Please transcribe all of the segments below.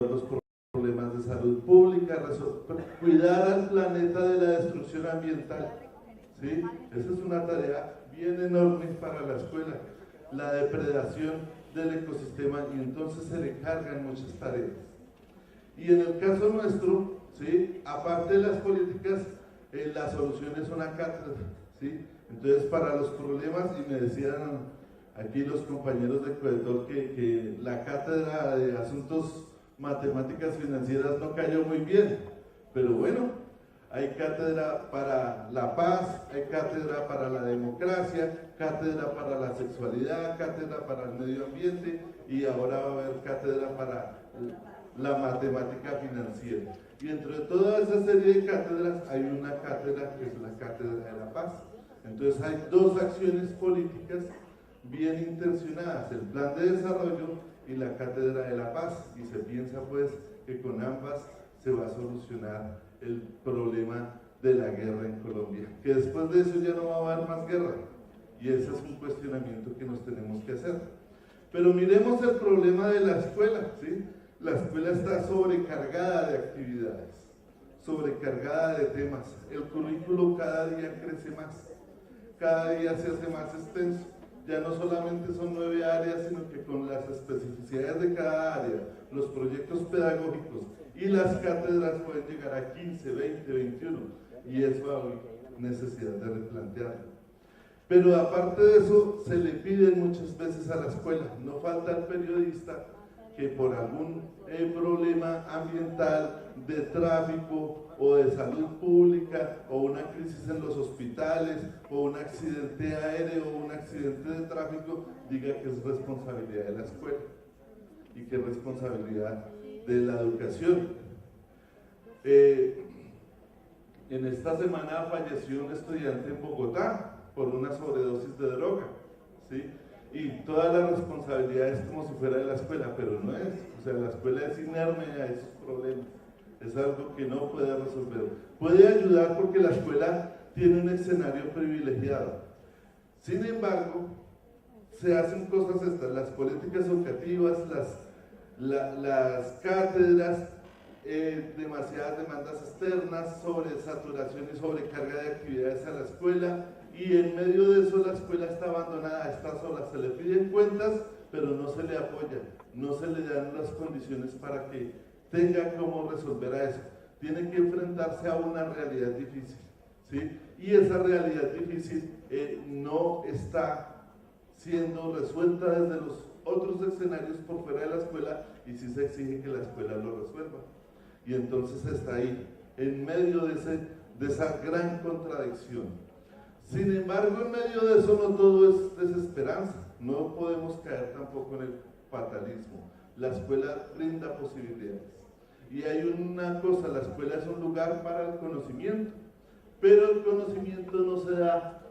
los problemas de salud pública, cuidar al planeta de la destrucción ambiental. ¿Sí? Esa es una tarea bien enorme para la escuela, la depredación del ecosistema, y entonces se le cargan muchas tareas. Y en el caso nuestro, ¿sí? Aparte de las políticas, la solución es una cátedra, ¿sí? Entonces, para los problemas, y me decían aquí los compañeros de Coetor que la cátedra de asuntos matemáticas financieras no cayó muy bien, pero bueno, hay cátedra para la paz, hay cátedra para la democracia, cátedra para la sexualidad, cátedra para el medio ambiente, y ahora va a haber cátedra para la matemática financiera. Y dentro de toda esa serie de cátedras hay una cátedra que es la cátedra de la paz. Entonces hay dos acciones políticas bien intencionadas, el plan de desarrollo y la cátedra de la paz, y se piensa pues que con ambas se va a solucionar el problema de la guerra en Colombia, que después de eso ya no va a haber más guerra, y ese es un cuestionamiento que nos tenemos que hacer. Pero miremos el problema de la escuela, ¿sí? La escuela está sobrecargada de actividades, sobrecargada de temas, el currículo cada día crece más, cada día se hace más extenso. Ya no solamente son 9 áreas, sino que con las especificidades de cada área, los proyectos pedagógicos y las cátedras pueden llegar a 15, 20, 21, y eso hay necesidad de replantearlo. Pero aparte de eso, se le piden muchas veces a la escuela, no falta el periodista que por algún problema ambiental, de tráfico o de salud pública, o una crisis en los hospitales, o un accidente aéreo, o un accidente de tráfico, diga que es responsabilidad de la escuela y que es responsabilidad de la educación. En esta semana falleció un estudiante en Bogotá por una sobredosis de droga, ¿sí? Y toda la responsabilidad es como si fuera de la escuela, pero no es. O sea, la escuela es inerme a esos problemas, es algo que no puede resolver. Puede ayudar porque la escuela tiene un escenario privilegiado. Sin embargo, se hacen cosas estas, las políticas educativas, las cátedras, demasiadas demandas externas, sobresaturación y sobrecarga de actividades a la escuela, y en medio de eso la escuela está abandonada, está sola, se le piden cuentas, pero no se le apoya, no se le dan las condiciones para que tenga cómo resolver a eso. Tiene que enfrentarse a una realidad difícil, ¿sí? Y esa realidad difícil no está siendo resuelta desde los otros escenarios por fuera de la escuela, y sí se exige que la escuela lo resuelva. Y entonces está ahí, en medio de esa gran contradicción. Sin embargo, en medio de eso no todo es desesperanza, no podemos caer tampoco en el fatalismo. La escuela brinda posibilidades. Y hay una cosa, la escuela es un lugar para el conocimiento, pero el conocimiento no se da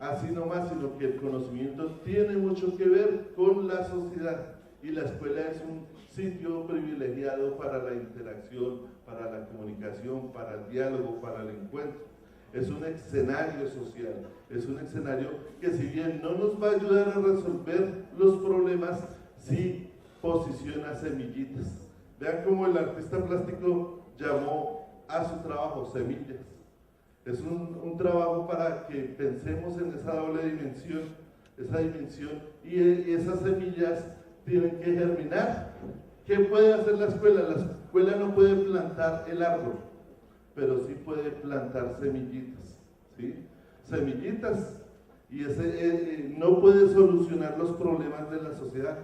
así nomás, sino que el conocimiento tiene mucho que ver con la sociedad, y la escuela es un sitio privilegiado para la interacción, para la comunicación, para el diálogo, para el encuentro. Es un escenario social, es un escenario que, si bien no nos va a ayudar a resolver los problemas, sí posiciona semillitas. Vean cómo el artista plástico llamó a su trabajo semillas. Es un trabajo para que pensemos en esa doble dimensión, y esas semillas tienen que germinar. ¿Qué puede hacer la escuela? La escuela no puede plantar el árbol, pero sí puede plantar semillitas, ¿sí? Semillitas, y no puede solucionar los problemas de la sociedad,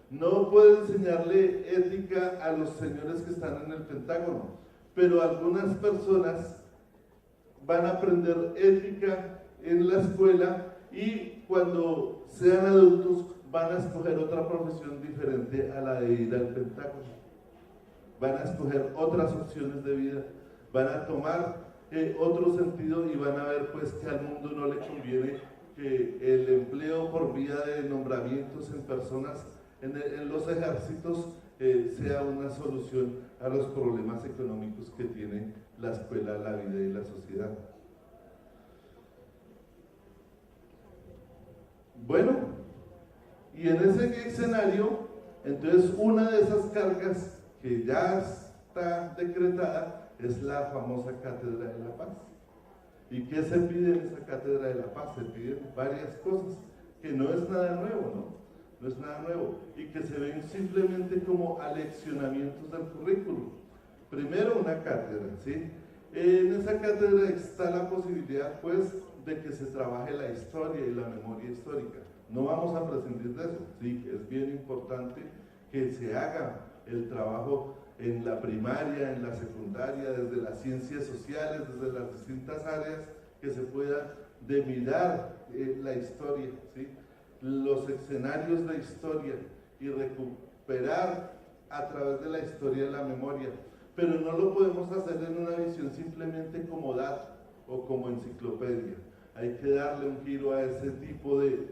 no puede enseñarle ética a los señores que están en el Pentágono, pero algunas personas van a aprender ética en la escuela, y cuando sean adultos van a escoger otra profesión diferente a la de ir al Pentágono, van a escoger otras opciones de vida, van a tomar otro sentido, y van a ver pues que al mundo no le conviene que el empleo por vía de nombramientos en personas en los ejércitos sea una solución a los problemas económicos que tiene la escuela, la vida y la sociedad. Bueno, y en ese escenario Entonces, una de esas cargas que ya está decretada es la famosa Cátedra de la Paz. ¿Y qué se pide en esa Cátedra de la Paz? Se piden varias cosas, que no es nada nuevo, ¿no? No es nada nuevo, y que se ven simplemente como aleccionamientos del currículum. Primero, una cátedra, ¿sí? En esa cátedra está la posibilidad, pues, de que se trabaje la historia y la memoria histórica. No vamos a prescindir de eso, sí, es bien importante que se haga el trabajo en la primaria, en la secundaria, desde las ciencias sociales, desde las distintas áreas, que se pueda mirar la historia, ¿sí? Los escenarios de historia y recuperar a través de la historia la memoria, pero no lo podemos hacer en una visión simplemente como dato o como enciclopedia. Hay que darle un giro a ese tipo de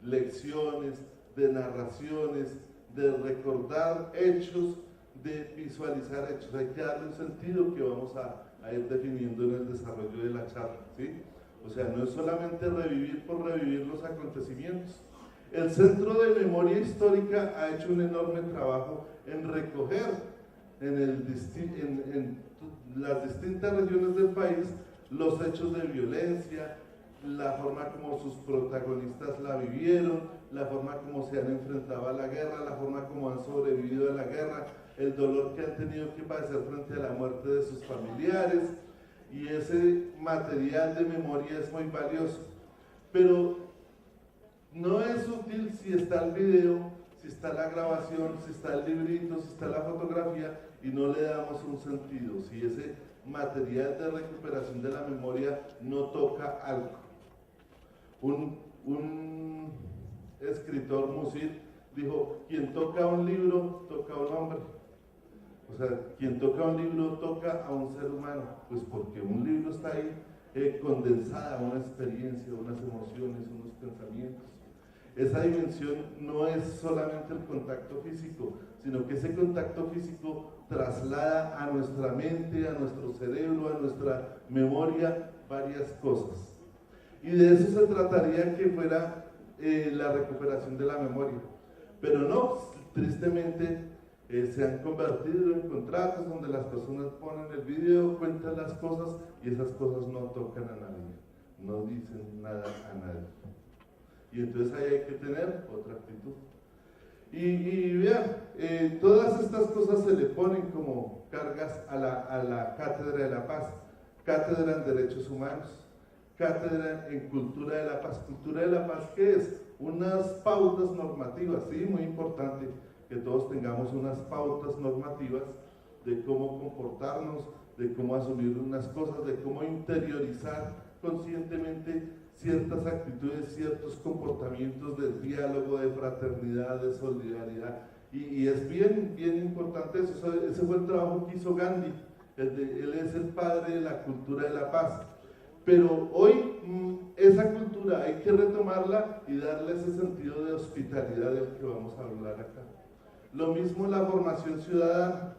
lecciones, de narraciones, de recordar hechos, de visualizar hechos. Hay que darle un sentido que vamos a ir definiendo en el desarrollo de la charla, ¿sí? O sea, no es solamente revivir por revivir los acontecimientos. El Centro de Memoria Histórica ha hecho un enorme trabajo en recoger en las distintas regiones del país los hechos de violencia, la forma como sus protagonistas la vivieron, la forma como se han enfrentado a la guerra, la forma como han sobrevivido a la guerra, el dolor que han tenido que padecer frente a la muerte de sus familiares, y ese material de memoria es muy valioso. Pero no es útil si está el video, si está la grabación, si está el librito, si está la fotografía y no le damos un sentido, si ese material de recuperación de la memoria no toca algo. Un escritor, Musir, dijo: quien toca un libro, toca a un hombre. O sea, quien toca un libro, toca a un ser humano, pues porque un libro está ahí condensada una experiencia, unas emociones, unos pensamientos. Esa dimensión no es solamente el contacto físico, sino que ese contacto físico traslada a nuestra mente, a nuestro cerebro, a nuestra memoria, varias cosas. Y de eso se trataría que fuera la recuperación de la memoria. Pero no, tristemente se han convertido en contratos donde las personas ponen el video, cuentan las cosas y esas cosas no tocan a nadie, no dicen nada a nadie. Y entonces ahí hay que tener otra actitud. Y vean, todas estas cosas se le ponen como cargas a la Cátedra de la Paz. Cátedra en Derechos Humanos, Cátedra en Cultura de la Paz. Cultura de la Paz, ¿qué es? Unas pautas normativas, sí, muy importante que todos tengamos unas pautas normativas de cómo comportarnos, de cómo asumir unas cosas, de cómo interiorizar conscientemente ciertas actitudes, ciertos comportamientos de diálogo, de fraternidad, de solidaridad. Y es bien importante eso. Ese fue el trabajo que hizo Gandhi. Él es el padre de la cultura de la paz. Pero hoy esa cultura hay que retomarla y darle ese sentido de hospitalidad del que vamos a hablar acá. Lo mismo la formación ciudadana.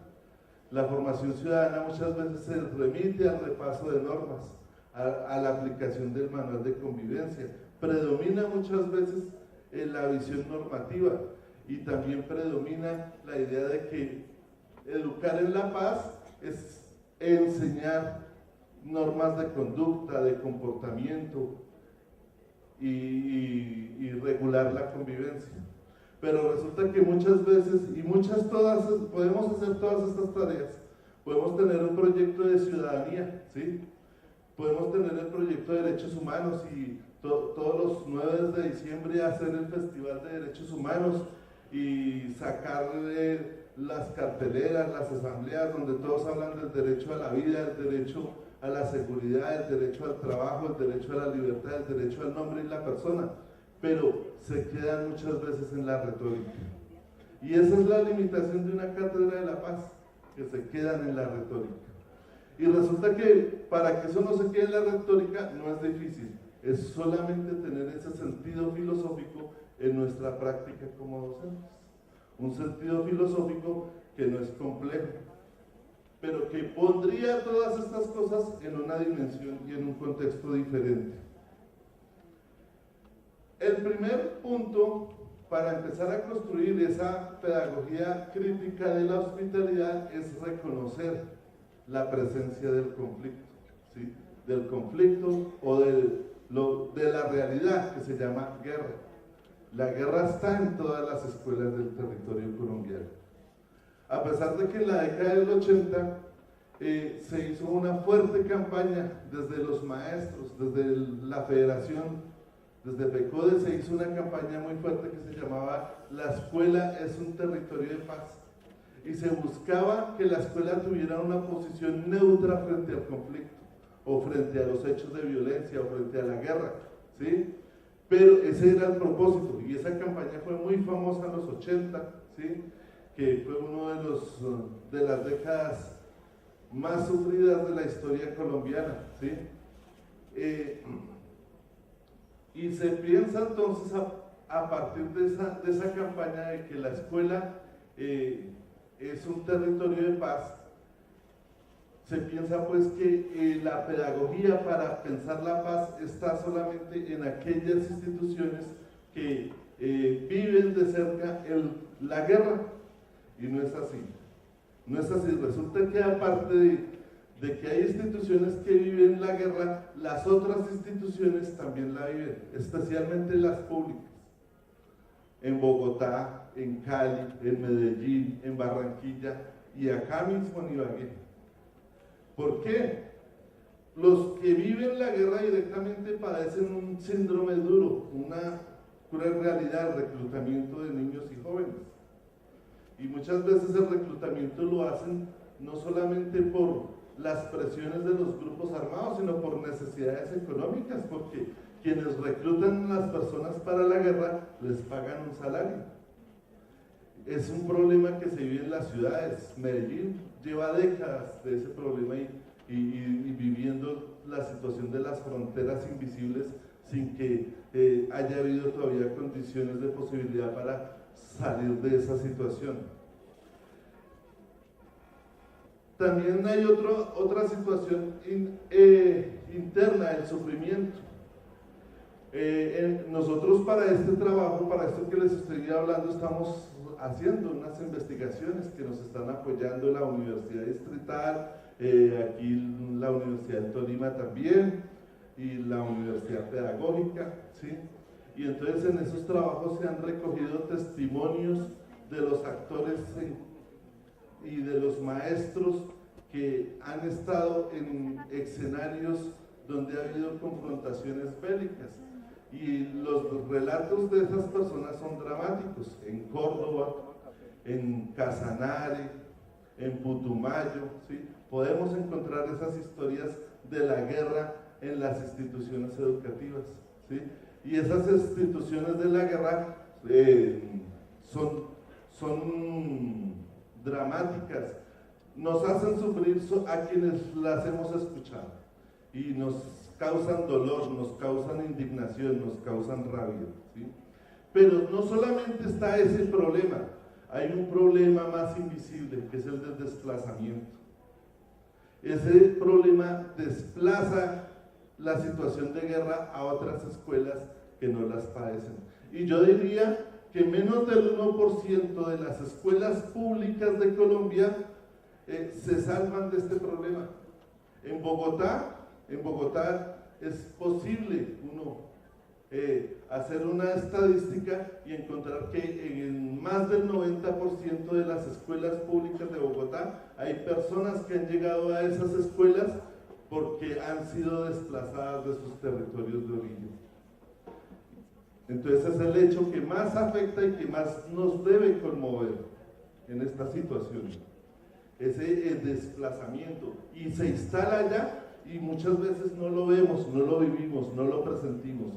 La formación ciudadana muchas veces se remite al repaso de normas, a la aplicación del manual de convivencia. Predomina muchas veces la visión normativa y también predomina la idea de que educar en la paz es enseñar normas de conducta, de comportamiento y regular la convivencia. Pero resulta que muchas veces, podemos hacer todas estas tareas. Podemos tener un proyecto de ciudadanía, ¿sí? Podemos tener el proyecto de derechos humanos y todos los 9 de diciembre hacer el Festival de Derechos Humanos y sacar las carteleras, las asambleas donde todos hablan del derecho a la vida, del derecho a la seguridad, el derecho al trabajo, el derecho a la libertad, el derecho al nombre y la persona, pero se quedan muchas veces en la retórica. Y esa es la limitación de una cátedra de la paz, que se quedan en la retórica. Y resulta que para que eso no se quede en la retórica no es difícil, es solamente tener ese sentido filosófico en nuestra práctica como docentes. Un sentido filosófico que no es complejo, pero que pondría todas estas cosas en una dimensión y en un contexto diferente. El primer punto para empezar a construir esa pedagogía crítica de la hospitalidad es reconocer la presencia del conflicto, ¿sí? Del conflicto o de la realidad que se llama guerra. La guerra está en todas las escuelas del territorio colombiano. A pesar de que en la década del 80 se hizo una fuerte campaña desde los maestros, desde la federación, desde FECODE se hizo una campaña muy fuerte que se llamaba "La escuela es un territorio de paz", y se buscaba que la escuela tuviera una posición neutra frente al conflicto o frente a los hechos de violencia o frente a la guerra, ¿sí? Pero ese era el propósito, y esa campaña fue muy famosa en los 80, ¿sí? Que fue uno de las décadas más sufridas de la historia colombiana, ¿sí? Y se piensa entonces a partir de esa campaña de que la escuela es un territorio de paz. Se piensa pues que la pedagogía para pensar la paz está solamente en aquellas instituciones que viven de cerca la guerra, y no es así. No es así. Resulta que aparte de que hay instituciones que viven la guerra, las otras instituciones también la viven, especialmente las públicas. En Bogotá, en Cali, en Medellín, en Barranquilla y acá mismo en Ibagué. ¿Por qué? Los que viven la guerra directamente padecen un síndrome duro, una cruel realidad, el reclutamiento de niños y jóvenes. Y muchas veces el reclutamiento lo hacen no solamente por las presiones de los grupos armados, sino por necesidades económicas, porque quienes reclutan a las personas para la guerra les pagan un salario. Es un problema que se vive en las ciudades. Medellín lleva décadas de ese problema y viviendo la situación de las fronteras invisibles sin que haya habido todavía condiciones de posibilidad para salir de esa situación. También hay otra situación interna, el sufrimiento. Nosotros para este trabajo, para esto que les estoy hablando, estamos haciendo unas investigaciones que nos están apoyando la Universidad Distrital, aquí la Universidad de Tolima también, y la Universidad Pedagógica, ¿sí? Y entonces en esos trabajos se han recogido testimonios de los actores y de los maestros que han estado en escenarios donde ha habido confrontaciones bélicas. Y los relatos de esas personas son dramáticos. En Córdoba, en Casanare, en Putumayo, ¿sí? Podemos encontrar esas historias de la guerra en las instituciones educativas, ¿sí? Y esas instituciones de la guerra son dramáticas, nos hacen sufrir a quienes las hemos escuchado y nos causan dolor, nos causan indignación, nos causan rabia, ¿sí? Pero no solamente está ese problema, hay un problema más invisible que es el del desplazamiento. Ese problema desplaza la situación de guerra a otras escuelas que no las padecen. Y yo diría que menos del 1% de las escuelas públicas de Colombia se salvan de este problema. En Bogotá es posible hacer una estadística y encontrar que en más del 90% de las escuelas públicas de Bogotá hay personas que han llegado a esas escuelas porque han sido desplazadas de sus territorios de origen. Entonces es el hecho que más afecta y que más nos debe conmover en esta situación, ese desplazamiento, y se instala allá y muchas veces no lo vemos, no lo vivimos, no lo presentimos.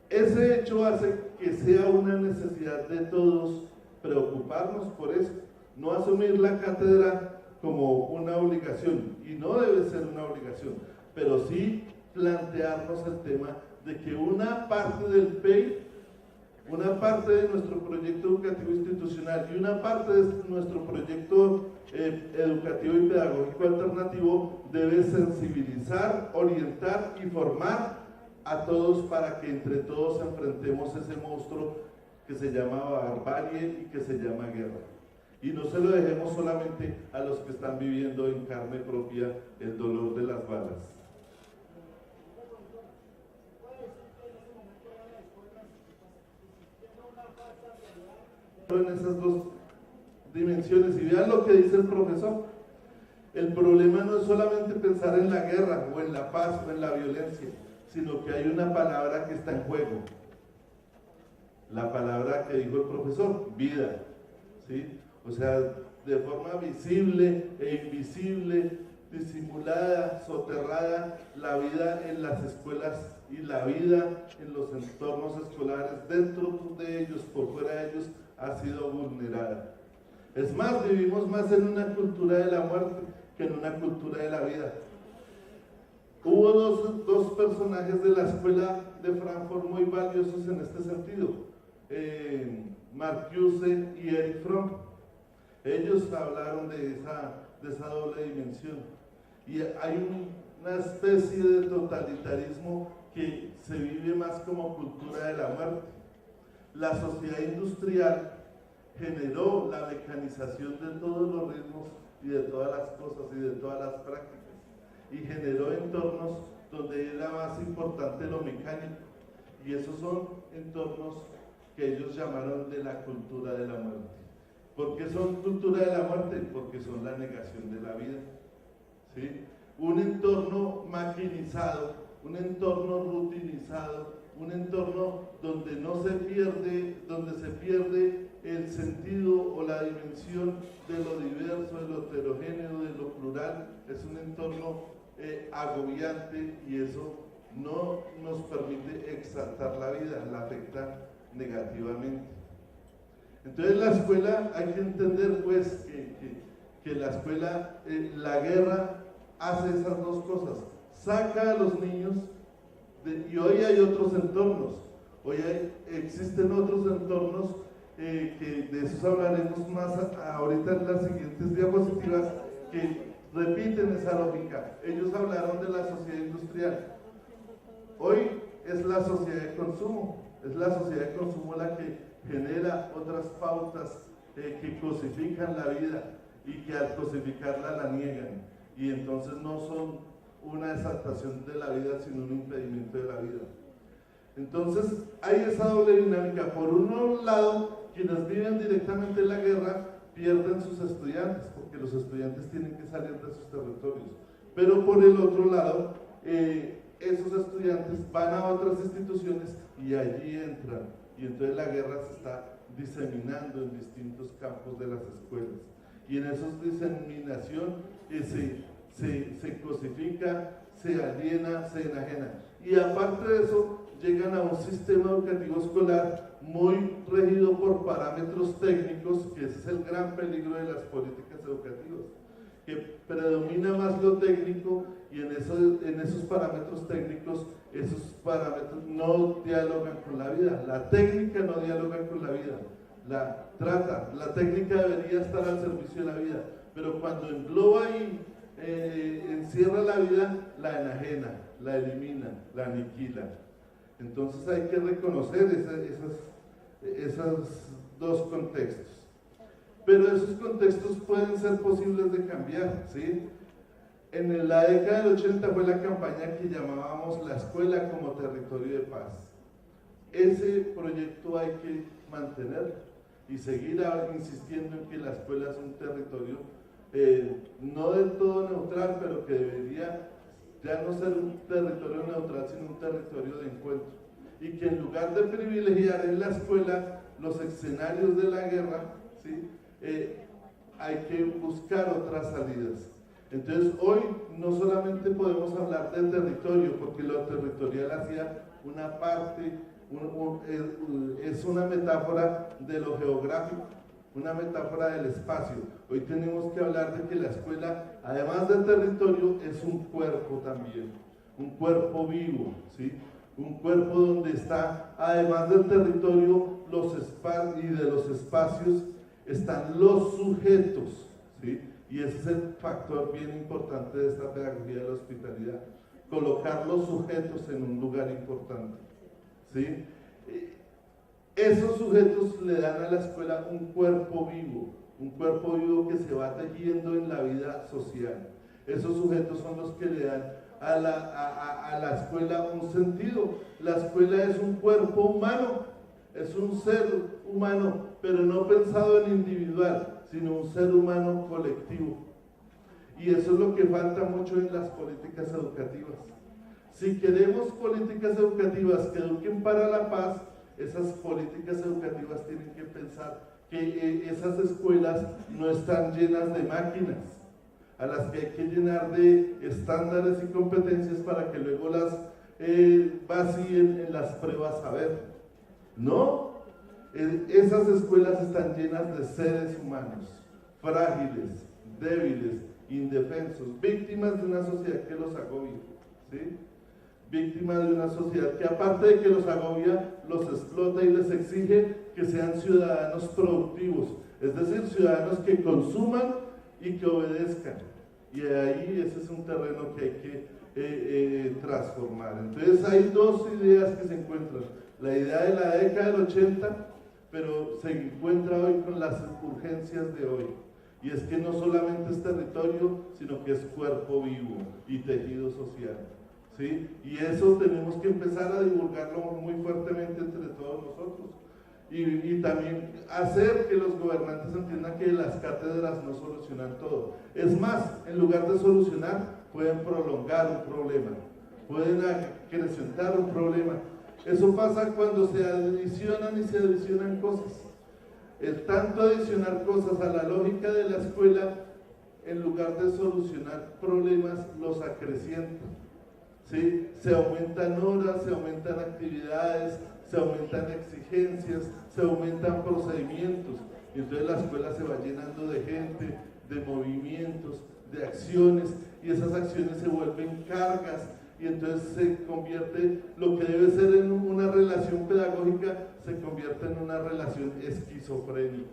Ese hecho hace que sea una necesidad de todos preocuparnos por eso, no asumir la cátedra como una obligación, y no debe ser una obligación, pero sí plantearnos el tema de que una parte del PEI, una parte de nuestro proyecto educativo institucional y una parte de nuestro proyecto educativo y pedagógico alternativo debe sensibilizar, orientar y formar a todos para que entre todos enfrentemos ese monstruo que se llama barbarie y que se llama guerra. Y no se lo dejemos solamente a los que están viviendo en carne propia el dolor de las balas. En esas dos dimensiones, y vean lo que dice el profesor. El problema no es solamente pensar en la guerra o en la paz o en la violencia, sino que hay una palabra que está en juego. La palabra que dijo el profesor, vida, ¿sí? O sea, de forma visible e invisible, disimulada, soterrada, la vida en las escuelas y la vida en los entornos escolares, dentro de ellos, por fuera de ellos, ha sido vulnerada. Es más, vivimos más en una cultura de la muerte que en una cultura de la vida. Hubo dos personajes de la escuela de Frankfurt muy valiosos en este sentido, Marcuse y Erich Fromm. Ellos hablaron de esa doble dimensión. Y hay una especie de totalitarismo que se vive más como cultura de la muerte. La sociedad industrial generó la mecanización de todos los ritmos y de todas las cosas y de todas las prácticas, y generó entornos donde era más importante lo mecánico, y esos son entornos que ellos llamaron de la cultura de la muerte. ¿Por qué son cultura de la muerte? Porque son la negación de la vida, ¿sí? Un entorno maquinizado, un entorno rutinizado, un entorno donde no se pierde, donde se pierde el sentido o la dimensión de lo diverso, de lo heterogéneo, de lo plural. Es un entorno agobiante, y eso no nos permite exaltar la vida, la afecta negativamente. Entonces la escuela, hay que entender pues que la escuela, la guerra hace esas dos cosas, saca a los niños y hoy hay otros entornos, existen otros entornos que de esos hablaremos más ahorita en las siguientes diapositivas, que repiten esa lógica. Ellos hablaron de la sociedad industrial. Hoy es la sociedad de consumo, es la sociedad de consumo la que genera otras pautas que cosifican la vida y que al cosificarla la niegan, y entonces no son una exaltación de la vida, sino un impedimento de la vida. Entonces hay esa doble dinámica. Por un lado, quienes viven directamente en la guerra pierden sus estudiantes, porque los estudiantes tienen que salir de sus territorios, pero por el otro lado, esos estudiantes van a otras instituciones y allí entran, y entonces la guerra se está diseminando en distintos campos de las escuelas, y en esa diseminación se cosifica, se aliena, se enajena, y aparte de eso llegan a un sistema educativo escolar muy regido por parámetros técnicos, que ese es el gran peligro de las políticas educativas, que predomina más lo técnico, y en esos parámetros técnicos, esos parámetros no dialogan con la vida. La técnica no dialoga con la vida, la técnica debería estar al servicio de la vida, pero cuando engloba y encierra la vida, la enajena, la elimina, la aniquila. Entonces hay que reconocer esos dos contextos. Pero esos contextos pueden ser posibles de cambiar, ¿sí? En la década del 80 fue la campaña que llamábamos la escuela como territorio de paz. Ese proyecto hay que mantenerlo y seguir insistiendo en que la escuela es un territorio no del todo neutral, pero que debería ya no ser un territorio neutral, sino un territorio de encuentro. Y que en lugar de privilegiar en la escuela los escenarios de la guerra, ¿sí? Hay que buscar otras salidas. Entonces hoy no solamente podemos hablar del territorio, porque lo territorial hacía una parte, es una metáfora de lo geográfico, una metáfora del espacio. Hoy tenemos que hablar de que la escuela, además del territorio, es un cuerpo también, un cuerpo vivo, ¿sí? Un cuerpo donde está, además del territorio y de los espacios, están los sujetos, ¿sí? Y ese es el factor bien importante de esta pedagogía de la hospitalidad, colocar los sujetos en un lugar importante, ¿sí? Esos sujetos le dan a la escuela un cuerpo vivo que se va tejiendo en la vida social. Esos sujetos son los que le dan a la escuela un sentido. La escuela es un cuerpo humano, es un ser humano, pero no pensado en individual, sino un ser humano colectivo. Y eso es lo que falta mucho en las políticas educativas. Si queremos políticas educativas que eduquen para la paz, esas políticas educativas tienen que pensar que esas escuelas no están llenas de máquinas a las que hay que llenar de estándares y competencias para que luego las vacíen en las pruebas a ver. No, esas escuelas están llenas de seres humanos, frágiles, débiles, indefensos, víctimas de una sociedad que los agobia, ¿sí? Víctimas de una sociedad que aparte de que los agobia, los explota y les exige que sean ciudadanos productivos, es decir, ciudadanos que consuman y que obedezcan. Y ahí ese es un terreno que hay que transformar. Entonces hay dos ideas que se encuentran. La idea de la década del 80, pero se encuentra hoy con las urgencias de hoy. Y es que no solamente es territorio, sino que es cuerpo vivo y tejido social. ¿Sí? Y eso tenemos que empezar a divulgarlo muy fuertemente entre todos nosotros. Y también hacer que los gobernantes entiendan que las cátedras no solucionan todo. Es más, en lugar de solucionar, pueden prolongar un problema, pueden acrecentar un problema. Eso pasa cuando se adicionan y se adicionan cosas. El tanto adicionar cosas a la lógica de la escuela, en lugar de solucionar problemas, los acrecienta. ¿Sí? Se aumentan horas, se aumentan actividades, se aumentan exigencias, se aumentan procedimientos. Y entonces la escuela se va llenando de gente, de movimientos, de acciones, y esas acciones se vuelven cargas, y entonces se convierte, lo que debe ser en una relación pedagógica, se convierte en una relación esquizofrénica.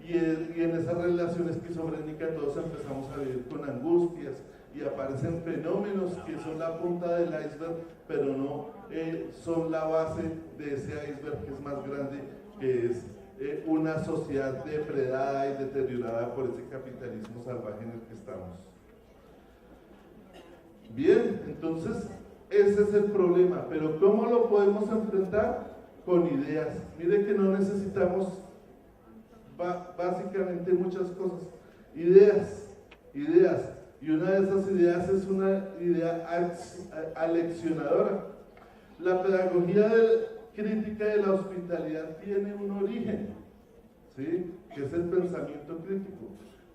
Y en esa relación esquizofrénica todos empezamos a vivir con angustias, y aparecen fenómenos que son la punta del iceberg, pero no son la base de ese iceberg que es más grande, que es una sociedad depredada y deteriorada por ese capitalismo salvaje en el que estamos. Bien, entonces ese es el problema, pero ¿cómo lo podemos enfrentar? Con ideas. Mire que no necesitamos básicamente muchas cosas, ideas. Y una de esas ideas es una idea aleccionadora. La pedagogía crítica de la hospitalidad tiene un origen, ¿sí? Que es el pensamiento crítico.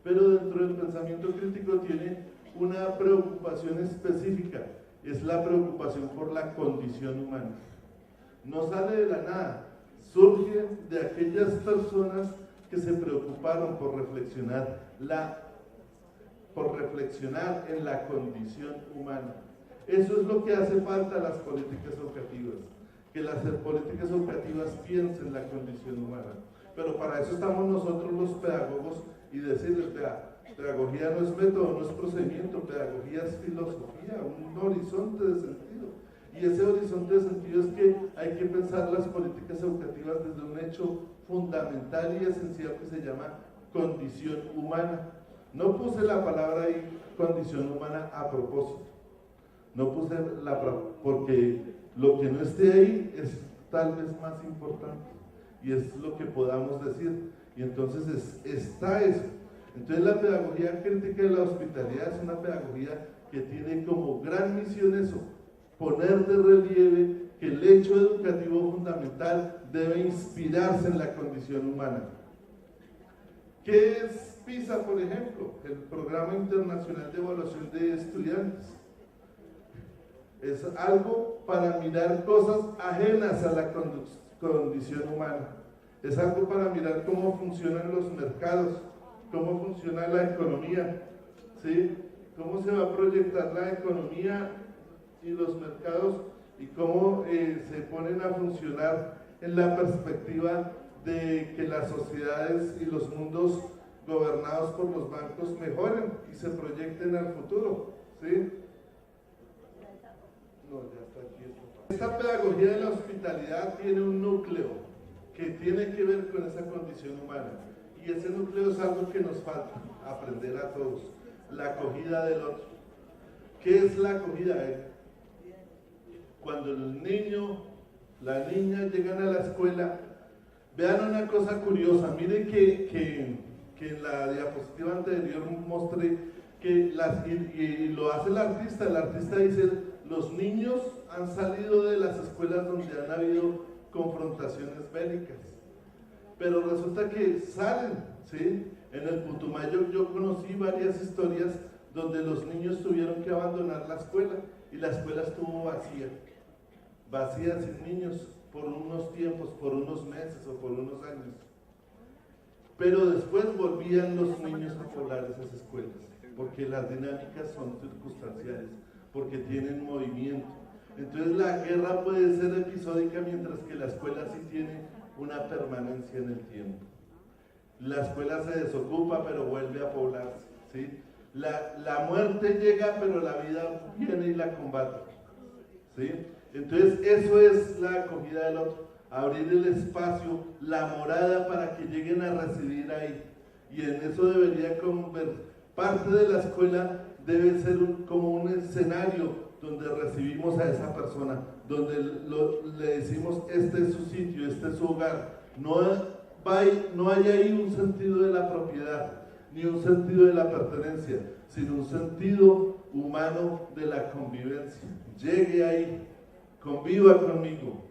Pero dentro del pensamiento crítico tiene una preocupación específica, es la preocupación por la condición humana. No sale de la nada, surge de aquellas personas que se preocuparon por reflexionar en la condición humana. Eso es lo que hace falta a las políticas educativas, que las políticas educativas piensen la condición humana. Pero para eso estamos nosotros los pedagogos y decirles, vea, pedagogía no es método, no es procedimiento, pedagogía es filosofía, un horizonte de sentido. Y ese horizonte de sentido es que hay que pensar las políticas educativas desde un hecho fundamental y esencial que se llama condición humana. No puse la palabra ahí, condición humana, a propósito. No puse porque lo que no esté ahí es tal vez más importante y es lo que podamos decir. Y entonces está eso. Entonces la pedagogía crítica de la hospitalidad es una pedagogía que tiene como gran misión eso, poner de relieve que el hecho educativo fundamental debe inspirarse en la condición humana. ¿Qué es PISA, por ejemplo? El Programa Internacional de Evaluación de Estudiantes. Es algo para mirar cosas ajenas a la condición humana. Es algo para mirar cómo funcionan los mercados, cómo funciona la economía, ¿sí? Cómo se va a proyectar la economía y los mercados y cómo se ponen a funcionar en la perspectiva de que las sociedades y los mundos gobernados por los bancos mejoren y se proyecten al futuro, ¿sí? No, ya está aquí. Esta pedagogía de la hospitalidad tiene un núcleo que tiene que ver con esa condición humana. Y ese núcleo es algo que nos falta aprender a todos, la acogida del otro. ¿Qué es la acogida? Cuando el niño, la niña llegan a la escuela, vean una cosa curiosa, miren que en la diapositiva anterior mostré que y lo hace el artista dice, los niños han salido de las escuelas donde han habido confrontaciones bélicas, pero resulta que salen, ¿sí? En el Putumayo yo conocí varias historias donde los niños tuvieron que abandonar la escuela y la escuela estuvo vacía sin niños por unos tiempos, por unos meses o por unos años. Pero después volvían los niños a poblar esas escuelas, porque las dinámicas son circunstanciales, porque tienen movimiento. Entonces la guerra puede ser episódica, mientras que la escuela sí tiene una permanencia en el tiempo. La escuela se desocupa, pero vuelve a poblarse, ¿sí? La muerte llega, pero la vida viene y la combate, ¿sí? Entonces eso es la acogida del otro, abrir el espacio, la morada para que lleguen a residir ahí. Y en eso debería parte de la escuela debe ser como un escenario donde recibimos a esa persona, donde le decimos este es su sitio, este es su hogar. No hay ahí un sentido de la propiedad, ni un sentido de la pertenencia, sino un sentido humano de la convivencia. Llegue ahí, conviva conmigo,